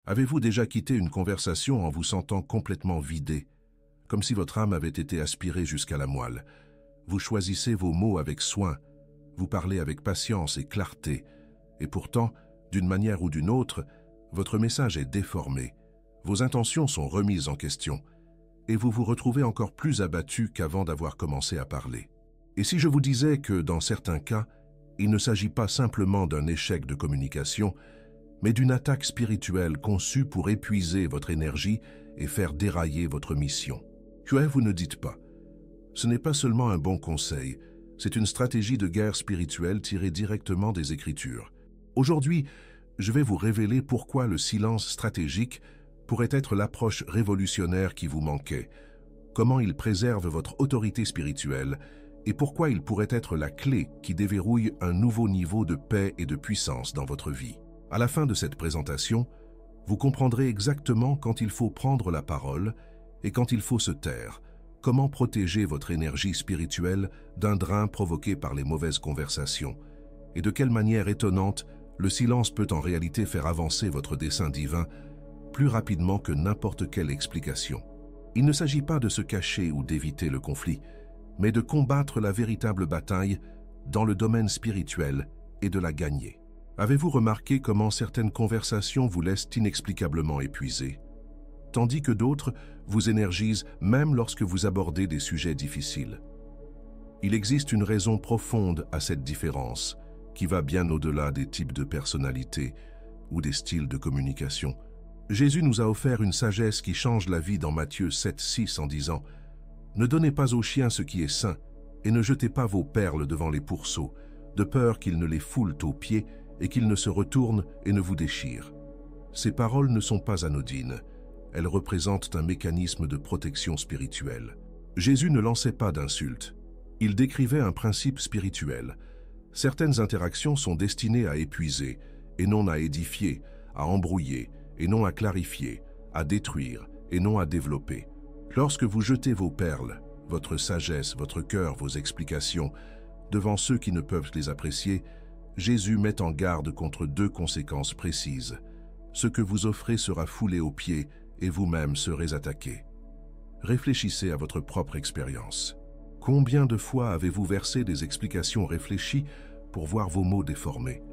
Avez-vous déjà quitté une conversation en vous sentant complètement vidé, comme si votre âme avait été aspirée jusqu'à la moelle? Vous choisissez vos mots avec soin, vous parlez avec patience et clarté, et pourtant, d'une manière ou d'une autre, votre message est déformé, vos intentions sont remises en question, et vous vous retrouvez encore plus abattu qu'avant d'avoir commencé à parler. Et si je vous disais que, dans certains cas, il ne s'agit pas simplement d'un échec de communication, mais d'une attaque spirituelle conçue pour épuiser votre énergie et faire dérailler votre mission? Que vous ne dites pas. Ce n'est pas seulement un bon conseil, c'est une stratégie de guerre spirituelle tirée directement des Écritures. Aujourd'hui, je vais vous révéler pourquoi le silence stratégique pourrait être l'approche révolutionnaire qui vous manquait, comment il préserve votre autorité spirituelle et pourquoi il pourrait être la clé qui déverrouille un nouveau niveau de paix et de puissance dans votre vie. À la fin de cette présentation, vous comprendrez exactement quand il faut prendre la parole et quand il faut se taire, comment protéger votre énergie spirituelle d'un drain provoqué par les mauvaises conversations, et de quelle manière étonnante le silence peut en réalité faire avancer votre dessein divin plus rapidement que n'importe quelle explication. Il ne s'agit pas de se cacher ou d'éviter le conflit, mais de combattre la véritable bataille dans le domaine spirituel et de la gagner. Avez-vous remarqué comment certaines conversations vous laissent inexplicablement épuisé, tandis que d'autres vous énergisent même lorsque vous abordez des sujets difficiles? Il existe une raison profonde à cette différence, qui va bien au-delà des types de personnalités ou des styles de communication. Jésus nous a offert une sagesse qui change la vie dans Matthieu 7,6 en disant « Ne donnez pas aux chiens ce qui est sain, et ne jetez pas vos perles devant les pourceaux, de peur qu'ils ne les foulent aux pieds et qu'ils ne se retournent et ne vous déchirent. » Ces paroles ne sont pas anodines, elles représentent un mécanisme de protection spirituelle. Jésus ne lançait pas d'insultes, il décrivait un principe spirituel. Certaines interactions sont destinées à épuiser, et non à édifier, à embrouiller, et non à clarifier, à détruire, et non à développer. Lorsque vous jetez vos perles, votre sagesse, votre cœur, vos explications, devant ceux qui ne peuvent les apprécier, Jésus met en garde contre deux conséquences précises. Ce que vous offrez sera foulé aux pieds, et vous-même serez attaqué. Réfléchissez à votre propre expérience. Combien de fois avez-vous versé des explications réfléchies pour voir vos mots déformés?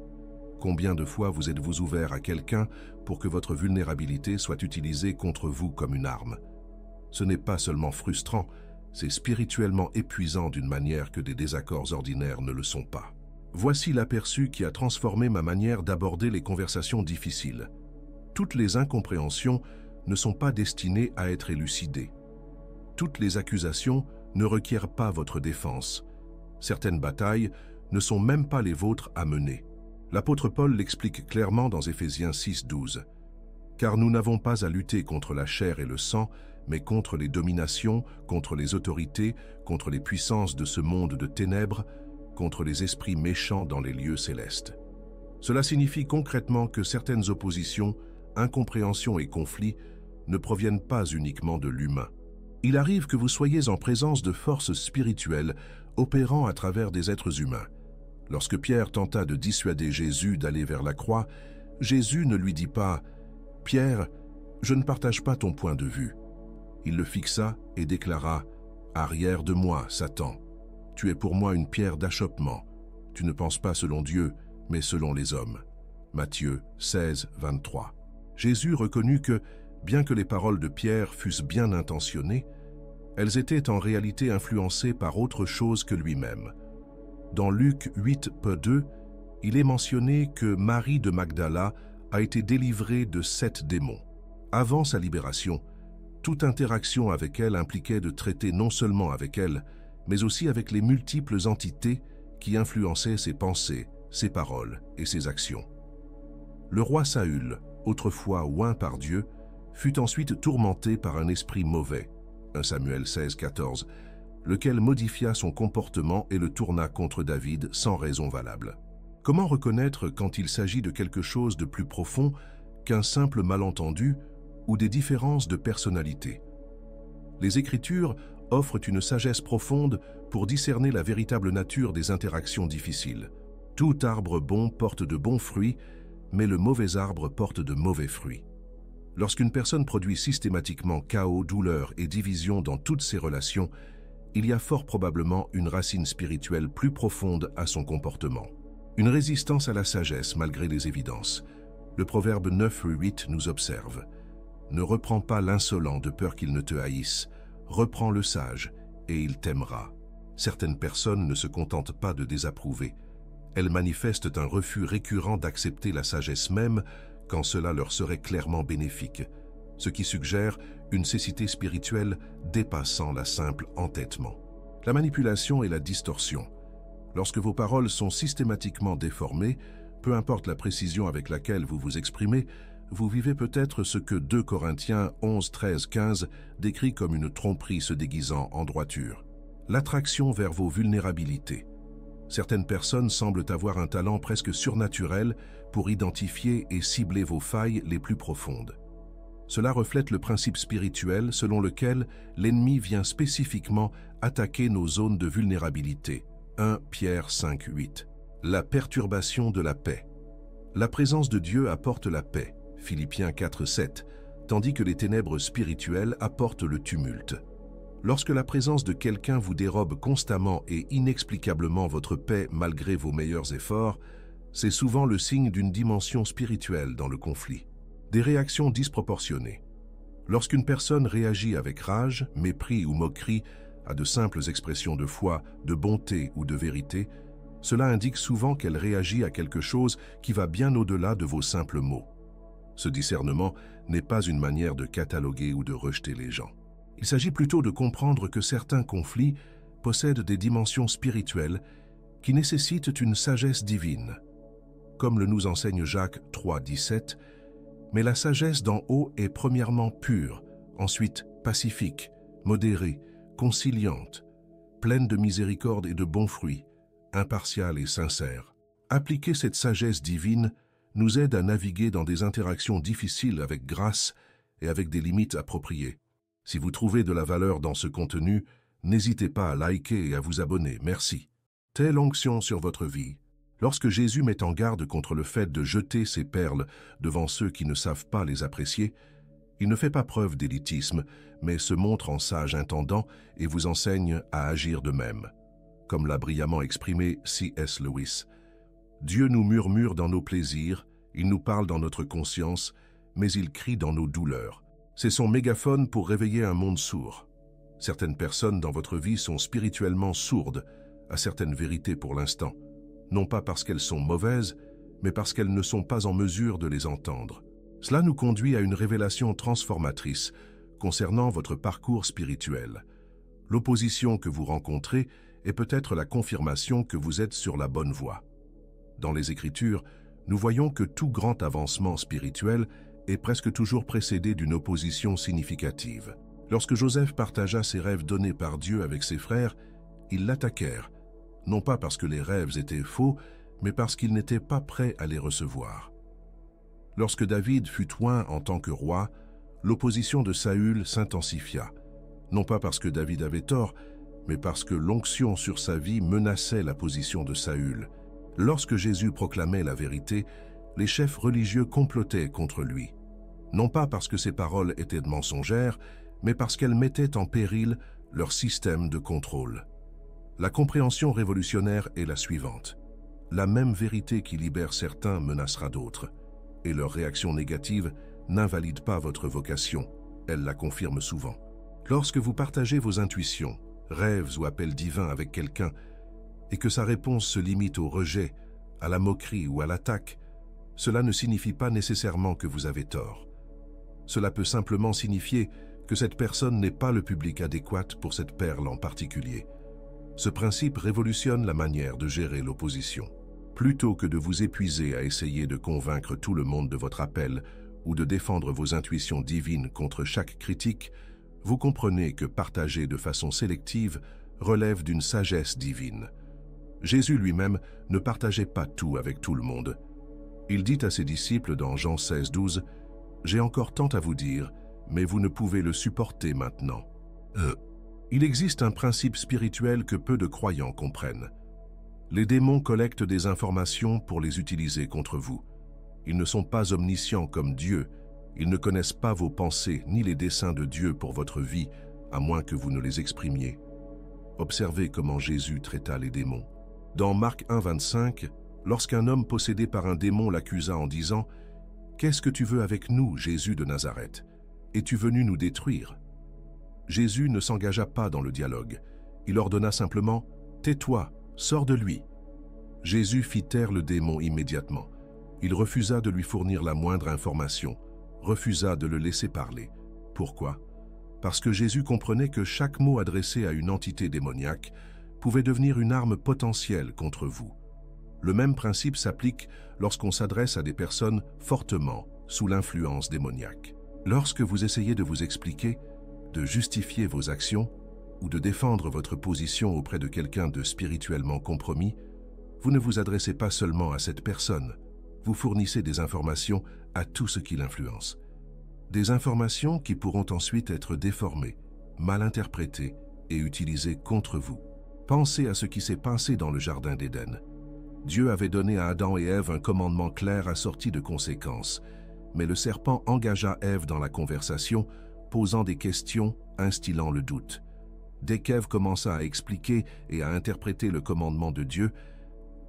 Combien de fois vous êtes-vous ouvert à quelqu'un pour que votre vulnérabilité soit utilisée contre vous comme une arme? Ce n'est pas seulement frustrant, c'est spirituellement épuisant d'une manière que des désaccords ordinaires ne le sont pas. Voici l'aperçu qui a transformé ma manière d'aborder les conversations difficiles. Toutes les incompréhensions ne sont pas destinées à être élucidées. Toutes les accusations ne requièrent pas votre défense. Certaines batailles ne sont même pas les vôtres à mener. L'apôtre Paul l'explique clairement dans Éphésiens 6,12. « Car nous n'avons pas à lutter contre la chair et le sang, mais contre les dominations, contre les autorités, contre les puissances de ce monde de ténèbres, contre les esprits méchants dans les lieux célestes. » Cela signifie concrètement que certaines oppositions, incompréhensions et conflits ne proviennent pas uniquement de l'humain. Il arrive que vous soyez en présence de forces spirituelles opérant à travers des êtres humains. Lorsque Pierre tenta de dissuader Jésus d'aller vers la croix, Jésus ne lui dit pas « Pierre, je ne partage pas ton point de vue. » Il le fixa et déclara « Arrière de moi, Satan. Tu es pour moi une pierre d'achoppement. Tu ne penses pas selon Dieu, mais selon les hommes. » Matthieu 16, 23. Jésus reconnut que, bien que les paroles de Pierre fussent bien intentionnées, elles étaient en réalité influencées par autre chose que lui-même. Dans Luc 8, 2, il est mentionné que Marie de Magdala a été délivrée de 7 démons. Avant sa libération, toute interaction avec elle impliquait de traiter non seulement avec elle, mais aussi avec les multiples entités qui influençaient ses pensées, ses paroles et ses actions. Le roi Saül, autrefois oint par Dieu, fut ensuite tourmenté par un esprit mauvais, 1 Samuel 16, 14, lequel modifia son comportement et le tourna contre David sans raison valable. Comment reconnaître quand il s'agit de quelque chose de plus profond qu'un simple malentendu ou des différences de personnalité? Les Écritures offrent une sagesse profonde pour discerner la véritable nature des interactions difficiles. Tout arbre bon porte de bons fruits, mais le mauvais arbre porte de mauvais fruits. Lorsqu'une personne produit systématiquement chaos, douleur et division dans toutes ses relations, il y a fort probablement une racine spirituelle plus profonde à son comportement. Une résistance à la sagesse malgré les évidences. Le proverbe 9:8 nous observe. Ne reprends pas l'insolent de peur qu'il ne te haïsse. Reprends le sage et il t'aimera. Certaines personnes ne se contentent pas de désapprouver. Elles manifestent un refus récurrent d'accepter la sagesse même quand cela leur serait clairement bénéfique, ce qui suggère une cécité spirituelle dépassant la simple entêtement. La manipulation et la distorsion. Lorsque vos paroles sont systématiquement déformées, peu importe la précision avec laquelle vous vous exprimez, vous vivez peut-être ce que 2 Corinthiens 11, 13, 15 décrit comme une tromperie se déguisant en droiture. L'attraction vers vos vulnérabilités. Certaines personnes semblent avoir un talent presque surnaturel pour identifier et cibler vos failles les plus profondes. Cela reflète le principe spirituel selon lequel l'ennemi vient spécifiquement attaquer nos zones de vulnérabilité. 1 Pierre 5:8. La perturbation de la paix. La présence de Dieu apporte la paix. Philippiens 4:7, tandis que les ténèbres spirituelles apportent le tumulte. Lorsque la présence de quelqu'un vous dérobe constamment et inexplicablement votre paix malgré vos meilleurs efforts, c'est souvent le signe d'une dimension spirituelle dans le conflit. Des réactions disproportionnées. Lorsqu'une personne réagit avec rage, mépris ou moquerie à de simples expressions de foi, de bonté ou de vérité, cela indique souvent qu'elle réagit à quelque chose qui va bien au-delà de vos simples mots. Ce discernement n'est pas une manière de cataloguer ou de rejeter les gens. Il s'agit plutôt de comprendre que certains conflits possèdent des dimensions spirituelles qui nécessitent une sagesse divine. Comme le nous enseigne Jacques 3:17, mais la sagesse d'en haut est premièrement pure, ensuite pacifique, modérée, conciliante, pleine de miséricorde et de bons fruits, impartiale et sincère. Appliquer cette sagesse divine nous aide à naviguer dans des interactions difficiles avec grâce et avec des limites appropriées. Si vous trouvez de la valeur dans ce contenu, n'hésitez pas à liker et à vous abonner. Merci. Telle onction sur votre vie. Lorsque Jésus met en garde contre le fait de jeter ses perles devant ceux qui ne savent pas les apprécier, il ne fait pas preuve d'élitisme, mais se montre en sage intendant et vous enseigne à agir de même. Comme l'a brillamment exprimé C.S. Lewis, Dieu nous murmure dans nos plaisirs, il nous parle dans notre conscience, mais il crie dans nos douleurs. C'est son mégaphone pour réveiller un monde sourd. Certaines personnes dans votre vie sont spirituellement sourdes à certaines vérités pour l'instant, non pas parce qu'elles sont mauvaises, mais parce qu'elles ne sont pas en mesure de les entendre. Cela nous conduit à une révélation transformatrice concernant votre parcours spirituel. L'opposition que vous rencontrez est peut-être la confirmation que vous êtes sur la bonne voie. Dans les Écritures, nous voyons que tout grand avancement spirituel est presque toujours précédé d'une opposition significative. Lorsque Joseph partagea ses rêves donnés par Dieu avec ses frères, ils l'attaquèrent, non pas parce que les rêves étaient faux, mais parce qu'ils n'étaient pas prêts à les recevoir. Lorsque David fut oint en tant que roi, l'opposition de Saül s'intensifia, non pas parce que David avait tort, mais parce que l'onction sur sa vie menaçait la position de Saül. Lorsque Jésus proclamait la vérité, les chefs religieux complotaient contre lui, non pas parce que ses paroles étaient mensongères, mais parce qu'elles mettaient en péril leur système de contrôle. La compréhension révolutionnaire est la suivante. La même vérité qui libère certains menacera d'autres, et leur réaction négative n'invalide pas votre vocation, elle la confirme souvent. Lorsque vous partagez vos intuitions, rêves ou appels divins avec quelqu'un, et que sa réponse se limite au rejet, à la moquerie ou à l'attaque, cela ne signifie pas nécessairement que vous avez tort. Cela peut simplement signifier que cette personne n'est pas le public adéquat pour cette perle en particulier. Ce principe révolutionne la manière de gérer l'opposition. Plutôt que de vous épuiser à essayer de convaincre tout le monde de votre appel ou de défendre vos intuitions divines contre chaque critique, vous comprenez que partager de façon sélective relève d'une sagesse divine. Jésus lui-même ne partageait pas tout avec tout le monde. Il dit à ses disciples dans Jean 16:12, « J'ai encore tant à vous dire, mais vous ne pouvez le supporter maintenant. » Il existe un principe spirituel que peu de croyants comprennent. Les démons collectent des informations pour les utiliser contre vous. Ils ne sont pas omniscients comme Dieu, Ils ne connaissent pas vos pensées ni les desseins de Dieu pour votre vie, à moins que vous ne les exprimiez. Observez comment Jésus traita les démons. Dans Marc 1, 25, lorsqu'un homme possédé par un démon l'accusa en disant « Qu'est-ce que tu veux avec nous, Jésus de Nazareth? Es-tu venu nous détruire ?» Jésus ne s'engagea pas dans le dialogue. Il ordonna simplement « Tais-toi, sors de lui !» Jésus fit taire le démon immédiatement. Il refusa de lui fournir la moindre information, refusa de le laisser parler. Pourquoi? Parce que Jésus comprenait que chaque mot adressé à une entité démoniaque pouvait devenir une arme potentielle contre vous. Le même principe s'applique lorsqu'on s'adresse à des personnes fortement sous l'influence démoniaque. Lorsque vous essayez de vous expliquer, de justifier vos actions ou de défendre votre position auprès de quelqu'un de spirituellement compromis, vous ne vous adressez pas seulement à cette personne, vous fournissez des informations à tout ce qui l'influence. Des informations qui pourront ensuite être déformées, mal interprétées et utilisées contre vous. Pensez à ce qui s'est passé dans le Jardin d'Éden. Dieu avait donné à Adam et Ève un commandement clair assorti de conséquences, mais le serpent engagea Ève dans la conversation, posant des questions, instillant le doute. Dès qu'Ève commença à expliquer et à interpréter le commandement de Dieu,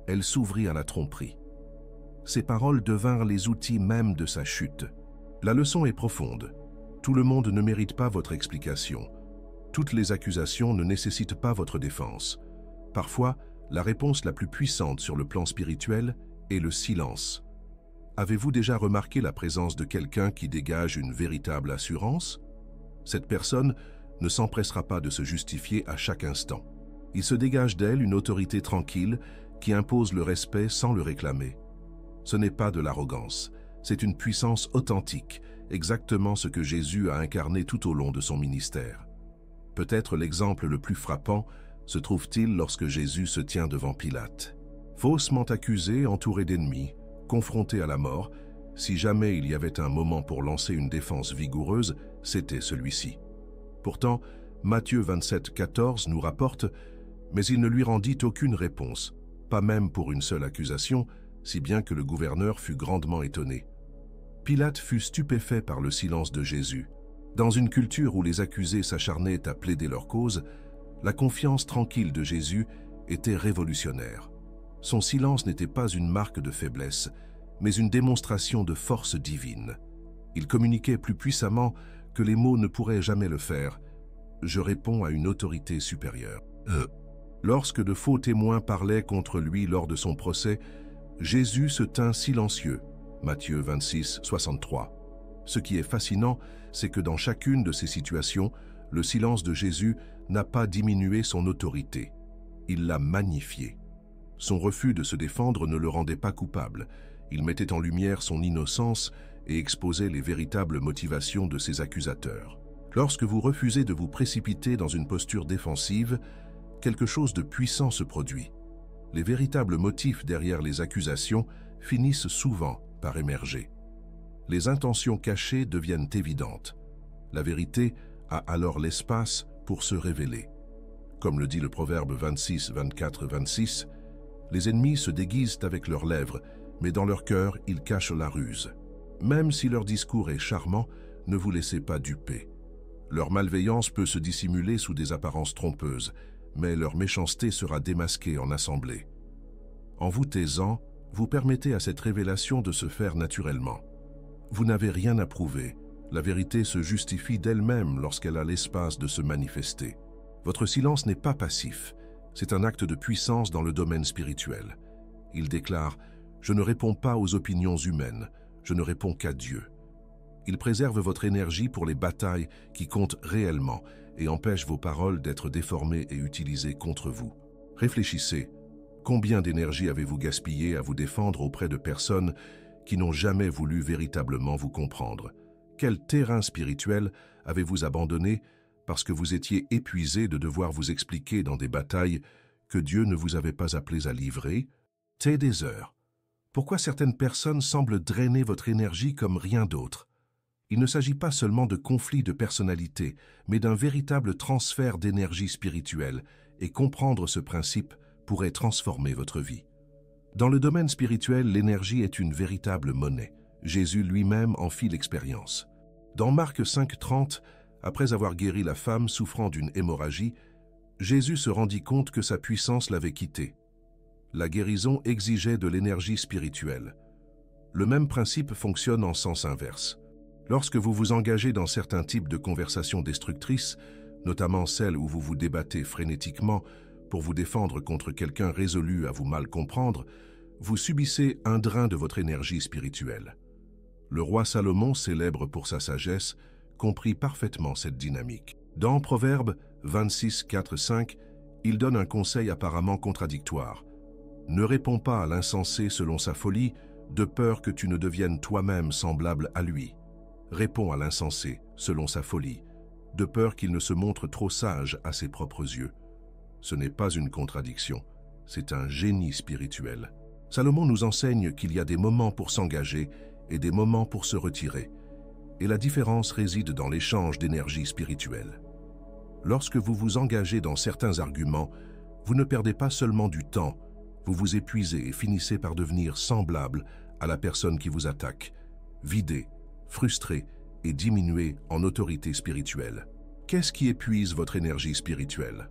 elle s'ouvrit à la tromperie. Ces paroles devinrent les outils même de sa chute. La leçon est profonde. Tout le monde ne mérite pas votre explication. Toutes les accusations ne nécessitent pas votre défense. Parfois, la réponse la plus puissante sur le plan spirituel est le silence. Avez-vous déjà remarqué la présence de quelqu'un qui dégage une véritable assurance? Cette personne ne s'empressera pas de se justifier à chaque instant. Il se dégage d'elle une autorité tranquille qui impose le respect sans le réclamer. Ce n'est pas de l'arrogance, c'est une puissance authentique, exactement ce que Jésus a incarné tout au long de son ministère. Peut-être l'exemple le plus frappant se trouve-t-il lorsque Jésus se tient devant Pilate. Faussement accusé, entouré d'ennemis, confronté à la mort, si jamais il y avait un moment pour lancer une défense vigoureuse, c'était celui-ci. Pourtant, Matthieu 27, 14 nous rapporte « Mais il ne lui rendit aucune réponse, pas même pour une seule accusation, si bien que le gouverneur fut grandement étonné. » Pilate fut stupéfait par le silence de Jésus. Dans une culture où les accusés s'acharnaient à plaider leur cause, la confiance tranquille de Jésus était révolutionnaire. Son silence n'était pas une marque de faiblesse, mais une démonstration de force divine. Il communiquait plus puissamment que les mots ne pourraient jamais le faire. Je réponds à une autorité supérieure. Lorsque de faux témoins parlaient contre lui lors de son procès, Jésus se tint silencieux. Matthieu 26, 63. Ce qui est fascinant, c'est que dans chacune de ces situations, le silence de Jésus n'a pas diminué son autorité. Il l'a magnifiée. Son refus de se défendre ne le rendait pas coupable. Il mettait en lumière son innocence et exposait les véritables motivations de ses accusateurs. Lorsque vous refusez de vous précipiter dans une posture défensive, quelque chose de puissant se produit. Les véritables motifs derrière les accusations finissent souvent par émerger. Les intentions cachées deviennent évidentes. La vérité a alors l'espace pour se révéler. Comme le dit le proverbe 26, 24, 26, « Les ennemis se déguisent avec leurs lèvres, mais dans leur cœur, ils cachent la ruse. Même si leur discours est charmant, ne vous laissez pas duper. Leur malveillance peut se dissimuler sous des apparences trompeuses, mais leur méchanceté sera démasquée en assemblée. En vous taisant, vous permettez à cette révélation de se faire naturellement. Vous n'avez rien à prouver. La vérité se justifie d'elle-même lorsqu'elle a l'espace de se manifester. Votre silence n'est pas passif. C'est un acte de puissance dans le domaine spirituel. Il déclare « Je ne réponds pas aux opinions humaines, je ne réponds qu'à Dieu ». Il préserve votre énergie pour les batailles qui comptent réellement et empêche vos paroles d'être déformées et utilisées contre vous. Réfléchissez. Combien d'énergie avez-vous gaspillé à vous défendre auprès de personnes qui n'ont jamais voulu véritablement vous comprendre? Quel terrain spirituel avez-vous abandonné parce que vous étiez épuisé de devoir vous expliquer dans des batailles que Dieu ne vous avait pas appelés à livrer? T'es des heures. Pourquoi certaines personnes semblent drainer votre énergie comme rien d'autre? Il ne s'agit pas seulement de conflits de personnalité, mais d'un véritable transfert d'énergie spirituelle, et comprendre ce principe pourrait transformer votre vie. Dans le domaine spirituel, l'énergie est une véritable monnaie, Jésus lui-même en fit l'expérience. Dans Marc 5,30, après avoir guéri la femme souffrant d'une hémorragie, Jésus se rendit compte que sa puissance l'avait quitté. La guérison exigeait de l'énergie spirituelle. Le même principe fonctionne en sens inverse. Lorsque vous vous engagez dans certains types de conversations destructrices, notamment celles où vous vous débattez frénétiquement pour vous défendre contre quelqu'un résolu à vous mal comprendre, vous subissez un drain de votre énergie spirituelle. Le roi Salomon, célèbre pour sa sagesse, comprit parfaitement cette dynamique. Dans Proverbes 26, 4, 5, il donne un conseil apparemment contradictoire. « Ne réponds pas à l'insensé selon sa folie, de peur que tu ne deviennes toi-même semblable à lui. Réponds à l'insensé selon sa folie, de peur qu'il ne se montre trop sage à ses propres yeux. » Ce n'est pas une contradiction, c'est un génie spirituel. Salomon nous enseigne qu'il y a des moments pour s'engager et des moments pour se retirer. Et la différence réside dans l'échange d'énergie spirituelle. Lorsque vous vous engagez dans certains arguments, vous ne perdez pas seulement du temps, vous vous épuisez et finissez par devenir semblable à la personne qui vous attaque, vidé, frustré et diminué en autorité spirituelle. Qu'est-ce qui épuise votre énergie spirituelle?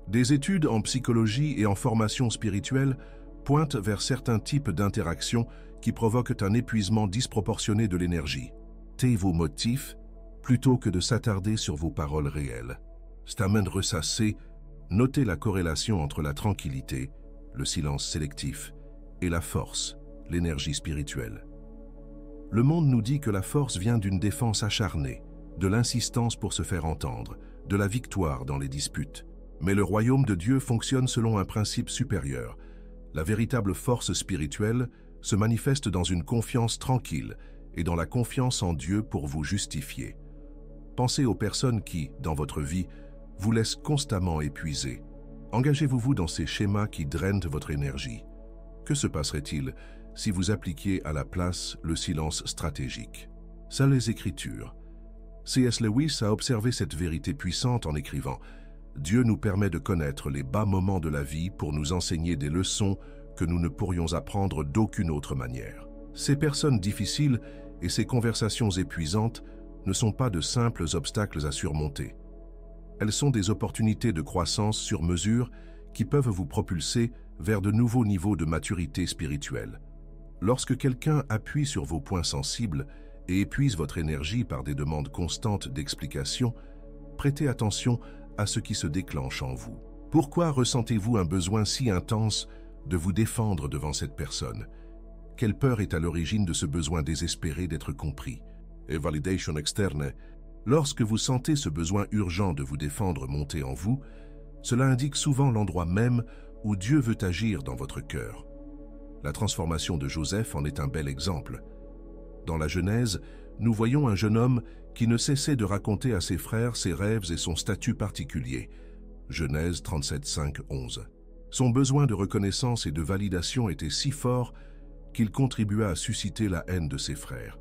Des études en psychologie et en formation spirituelle pointent vers certains types d'interactions qui provoquent un épuisement disproportionné de l'énergie. Tez vos motifs plutôt que de s'attarder sur vos paroles réelles. Stamen ressassé, notez la corrélation entre la tranquillité, le silence sélectif, et la force, l'énergie spirituelle. Le monde nous dit que la force vient d'une défense acharnée, de l'insistance pour se faire entendre, de la victoire dans les disputes. Mais le royaume de Dieu fonctionne selon un principe supérieur. La véritable force spirituelle se manifeste dans une confiance tranquille et dans la confiance en Dieu pour vous justifier. Pensez aux personnes qui, dans votre vie, vous laissent constamment épuiser. Engagez-vous dans ces schémas qui drainent votre énergie. Que se passerait-il si vous appliquiez à la place le silence stratégique? Ça, les Écritures. C.S. Lewis a observé cette vérité puissante en écrivant « Dieu nous permet de connaître les bas moments de la vie pour nous enseigner des leçons que nous ne pourrions apprendre d'aucune autre manière. » Ces personnes difficiles et ces conversations épuisantes ne sont pas de simples obstacles à surmonter. Elles sont des opportunités de croissance sur mesure qui peuvent vous propulser vers de nouveaux niveaux de maturité spirituelle. Lorsque quelqu'un appuie sur vos points sensibles et épuise votre énergie par des demandes constantes d'explication, prêtez attention à ce qui se déclenche en vous. Pourquoi ressentez-vous un besoin si intense de vous défendre devant cette personne? Quelle peur est à l'origine de ce besoin désespéré d'être compris? Et validation externe. Lorsque vous sentez ce besoin urgent de vous défendre monter en vous, cela indique souvent l'endroit même où Dieu veut agir dans votre cœur. La transformation de Joseph en est un bel exemple. Dans la Genèse, nous voyons un jeune homme qui ne cessait de raconter à ses frères ses rêves et son statut particulier. Genèse 37, 5, 11. Son besoin de reconnaissance et de validation était si fort qu'il contribua à susciter la haine de ses frères.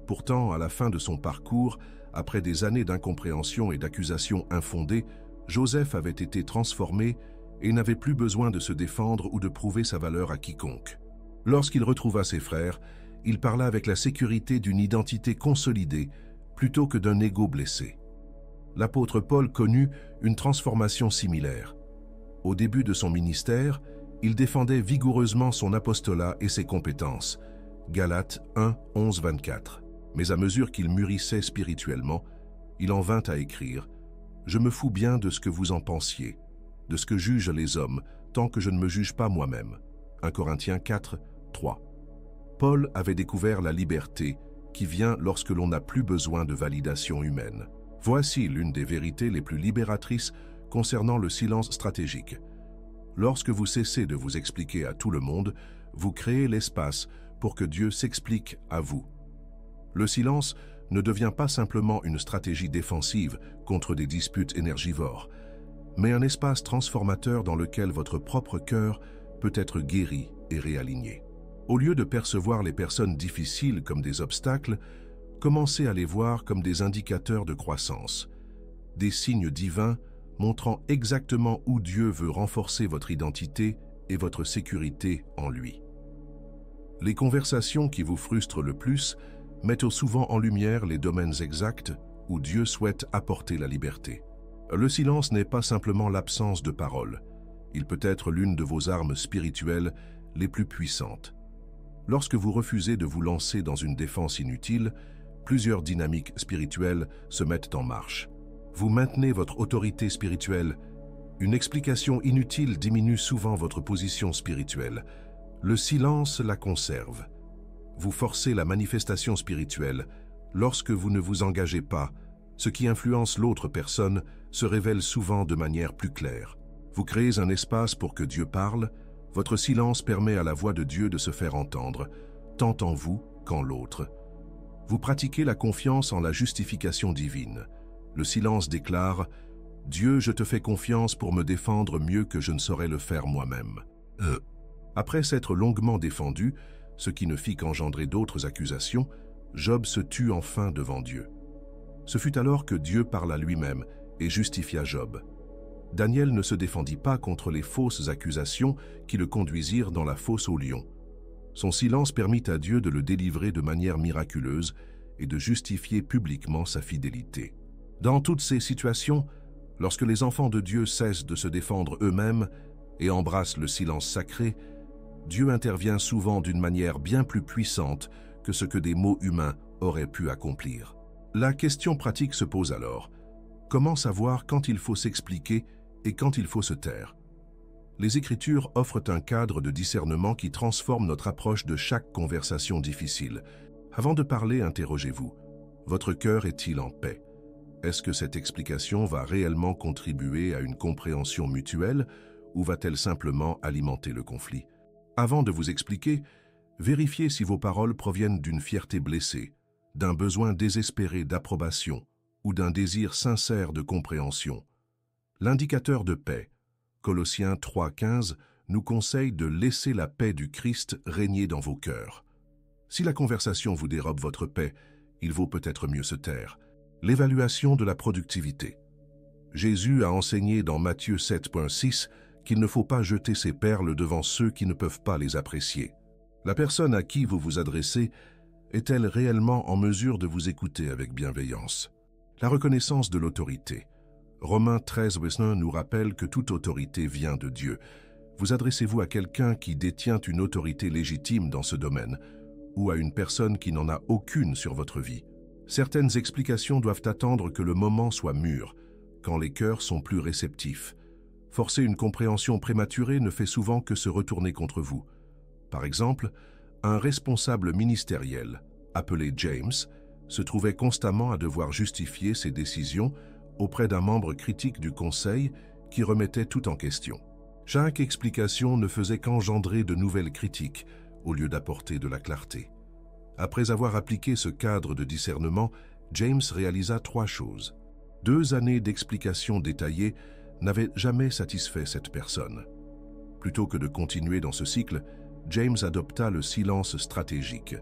Pourtant, à la fin de son parcours, après des années d'incompréhension et d'accusations infondées, Joseph avait été transformé et n'avait plus besoin de se défendre ou de prouver sa valeur à quiconque. Lorsqu'il retrouva ses frères, il parla avec la sécurité d'une identité consolidée plutôt que d'un ego blessé. L'apôtre Paul connut une transformation similaire. Au début de son ministère, il défendait vigoureusement son apostolat et ses compétences. Galates 1, 11, 24. Mais à mesure qu'il mûrissait spirituellement, il en vint à écrire « Je me fous bien de ce que vous en pensiez, de ce que jugent les hommes, tant que je ne me juge pas moi-même. » 1 Corinthiens 4, 3. Paul avait découvert la liberté qui vient lorsque l'on n'a plus besoin de validation humaine. Voici l'une des vérités les plus libératrices concernant le silence stratégique. Lorsque vous cessez de vous expliquer à tout le monde, vous créez l'espace pour que Dieu s'explique à vous. Le silence ne devient pas simplement une stratégie défensive contre des disputes énergivores, mais un espace transformateur dans lequel votre propre cœur peut être guéri et réaligné. Au lieu de percevoir les personnes difficiles comme des obstacles, commencez à les voir comme des indicateurs de croissance, des signes divins montrant exactement où Dieu veut renforcer votre identité et votre sécurité en lui. Les conversations qui vous frustrent le plus mettent souvent en lumière les domaines exacts où Dieu souhaite apporter la liberté. Le silence n'est pas simplement l'absence de parole. Il peut être l'une de vos armes spirituelles les plus puissantes. Lorsque vous refusez de vous lancer dans une défense inutile, plusieurs dynamiques spirituelles se mettent en marche. Vous maintenez votre autorité spirituelle. Une explication inutile diminue souvent votre position spirituelle. Le silence la conserve. Vous forcez la manifestation spirituelle. Lorsque vous ne vous engagez pas, ce qui influence l'autre personne se révèle souvent de manière plus claire. Vous créez un espace pour que Dieu parle. Votre silence permet à la voix de Dieu de se faire entendre, tant en vous qu'en l'autre. Vous pratiquez la confiance en la justification divine. Le silence déclare « Dieu, je te fais confiance pour me défendre mieux que je ne saurais le faire moi-même. » Après s'être longuement défendu, ce qui ne fit qu'engendrer d'autres accusations, Job se tut enfin devant Dieu. Ce fut alors que Dieu parla lui-même et justifia Job. Daniel ne se défendit pas contre les fausses accusations qui le conduisirent dans la fosse aux lions. Son silence permit à Dieu de le délivrer de manière miraculeuse et de justifier publiquement sa fidélité. Dans toutes ces situations, lorsque les enfants de Dieu cessent de se défendre eux-mêmes et embrassent le silence sacré, Dieu intervient souvent d'une manière bien plus puissante que ce que des mots humains auraient pu accomplir. La question pratique se pose alors. Comment savoir quand il faut s'expliquer et quand il faut se taire? Les Écritures offrent un cadre de discernement qui transforme notre approche de chaque conversation difficile. Avant de parler, interrogez-vous. Votre cœur est-il en paix? Est-ce que cette explication va réellement contribuer à une compréhension mutuelle ou va-t-elle simplement alimenter le conflit? Avant de vous expliquer, vérifiez si vos paroles proviennent d'une fierté blessée, d'un besoin désespéré d'approbation ou d'un désir sincère de compréhension. L'indicateur de paix, Colossiens 3,15, nous conseille de laisser la paix du Christ régner dans vos cœurs. Si la conversation vous dérobe votre paix, il vaut peut-être mieux se taire. L'évaluation de la productivité. Jésus a enseigné dans Matthieu 7,6 qu'il ne faut pas jeter ses perles devant ceux qui ne peuvent pas les apprécier. La personne à qui vous vous adressez est-elle réellement en mesure de vous écouter avec bienveillance? La reconnaissance de l'autorité. Romains 13,1 nous rappelle que toute autorité vient de Dieu. Vous adressez-vous à quelqu'un qui détient une autorité légitime dans ce domaine ou à une personne qui n'en a aucune sur votre vie? Certaines explications doivent attendre que le moment soit mûr, quand les cœurs sont plus réceptifs. Forcer une compréhension prématurée ne fait souvent que se retourner contre vous. Par exemple, un responsable ministériel, appelé James, se trouvait constamment à devoir justifier ses décisions auprès d'un membre critique du conseil qui remettait tout en question. Chaque explication ne faisait qu'engendrer de nouvelles critiques au lieu d'apporter de la clarté. Après avoir appliqué ce cadre de discernement, James réalisa 3 choses. 2 années d'explications détaillées n'avaient jamais satisfait cette personne. Plutôt que de continuer dans ce cycle, James adopta le silence stratégique.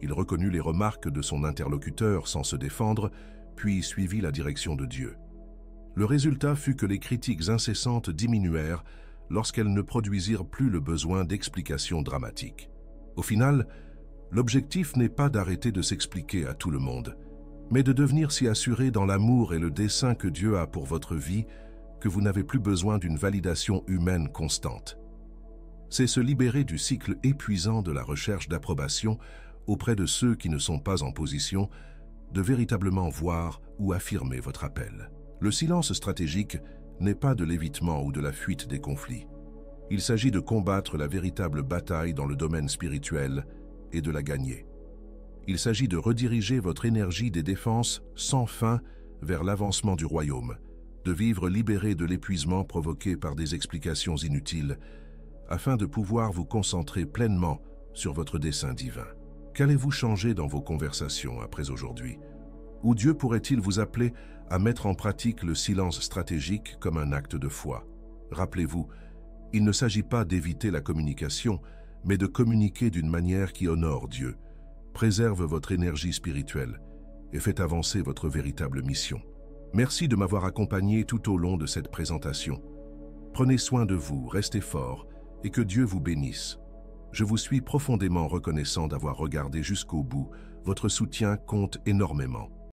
Il reconnut les remarques de son interlocuteur sans se défendre, puis suivit la direction de Dieu. Le résultat fut que les critiques incessantes diminuèrent lorsqu'elles ne produisirent plus le besoin d'explications dramatiques. Au final, l'objectif n'est pas d'arrêter de s'expliquer à tout le monde, mais de devenir si assuré dans l'amour et le dessein que Dieu a pour votre vie que vous n'avez plus besoin d'une validation humaine constante. C'est se libérer du cycle épuisant de la recherche d'approbation auprès de ceux qui ne sont pas en position de véritablement voir ou affirmer votre appel. Le silence stratégique n'est pas de l'évitement ou de la fuite des conflits. Il s'agit de combattre la véritable bataille dans le domaine spirituel et de la gagner. Il s'agit de rediriger votre énergie des défenses sans fin vers l'avancement du royaume, de vivre libéré de l'épuisement provoqué par des explications inutiles, afin de pouvoir vous concentrer pleinement sur votre dessein divin. Qu'allez-vous changer dans vos conversations après aujourd'hui? Ou Dieu pourrait-il vous appeler à mettre en pratique le silence stratégique comme un acte de foi? Rappelez-vous, il ne s'agit pas d'éviter la communication, mais de communiquer d'une manière qui honore Dieu, préserve votre énergie spirituelle et fait avancer votre véritable mission. Merci de m'avoir accompagné tout au long de cette présentation. Prenez soin de vous, restez forts et que Dieu vous bénisse. Je vous suis profondément reconnaissant d'avoir regardé jusqu'au bout. Votre soutien compte énormément.